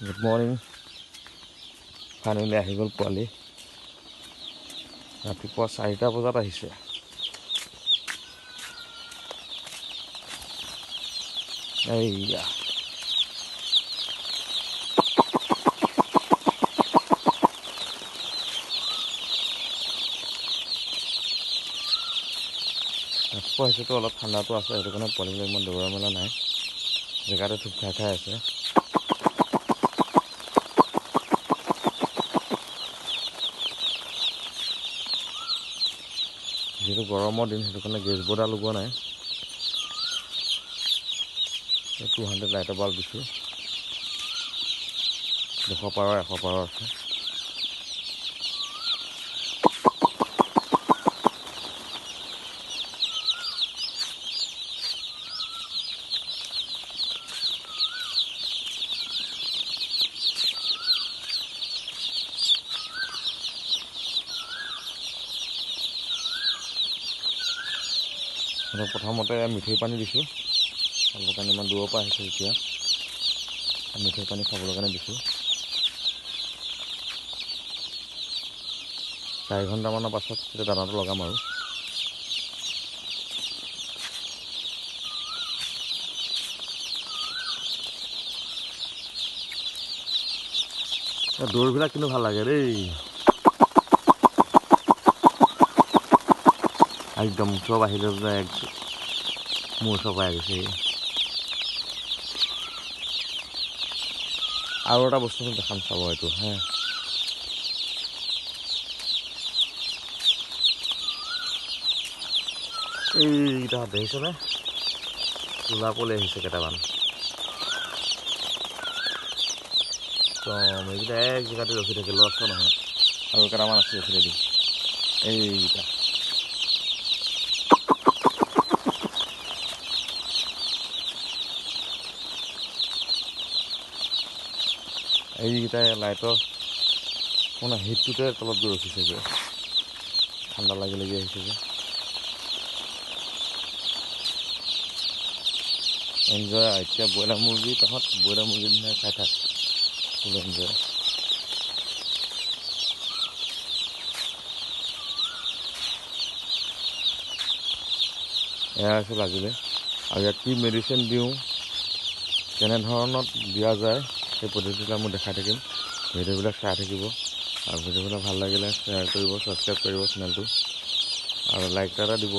Good morning. Finally আহি গ'ল পোৱালি। ৰাতিপুৱা 4টা বজাত আহিছে। এইয়া ৰাতিপুৱা আহিছেতো অলপ ঠাণ্ডাটো আছে, সেইটো কাৰণে পোৱালিবিলাক ইমান দৌৰা মেলা নাই, জেগাতে থুপ খাই খাই আছে। যিহেতু গৰমৰ দিন, সেইটো কাৰণে গেছ বৰ্ডাৰ লগোৱা নাই। 200 লাইটৰ বাল্ব দিছোঁ। 200 পাৱাৰ 100 পাৱাৰ আছে। প্ৰথমতে মিঠৈ পানী দিছোঁ, খাবৰ কাৰণে ইমান দূৰৰ পৰা আহিছে যেতিয়া মিঠৈ পানী খাবলৈ কাৰণে দিছোঁ। 4 ঘণ্টামানৰ পাছত তেতিয়া দানাটো লগাম আৰু। দৌৰবিলাক কিন্তু ভাল লাগে দেই, একদম চব আহিলে মোৰ চপাই গৈছে। আৰু এটা বস্তু দেখাম, চাব এইটো হে। এইকেইটা দেখিছেনে, তোলা পলি আহিছে কেইটামান। এইকেইটা এক জেগাতে ৰখি থাকে, লষ্ট নহয়। আৰু কেইটামান আছে এইফালে দি, এইকেইটা লাইটৰ মানে হিটটোতে তলত গৈ ৰখিছেগৈ, ঠাণ্ডা লাগি লাগি আহিছে যে। এনজয়। এতিয়া ব্ৰইলাৰ মুৰ্গী, তহঁত ব্ৰইলাৰ মুৰ্গীৰ নিচিনা খাই থাক, ফুল এনজয়। এয়া আছিল আজিলৈ। আৰু ইয়াত কি মেডিচিন দিওঁ, কেনেধৰণত দিয়া যায়, সেই পদ্ধতিবিলাক মই দেখাই থাকিম। ভিডিঅ'বিলাক চাই থাকিব, আৰু ভিডিঅ'বিলাক ভাল লাগিলে শ্বেয়াৰ কৰিব, ছাবস্ক্ৰাইব কৰিব চেনেলটো, আৰু লাইক এটা দিব।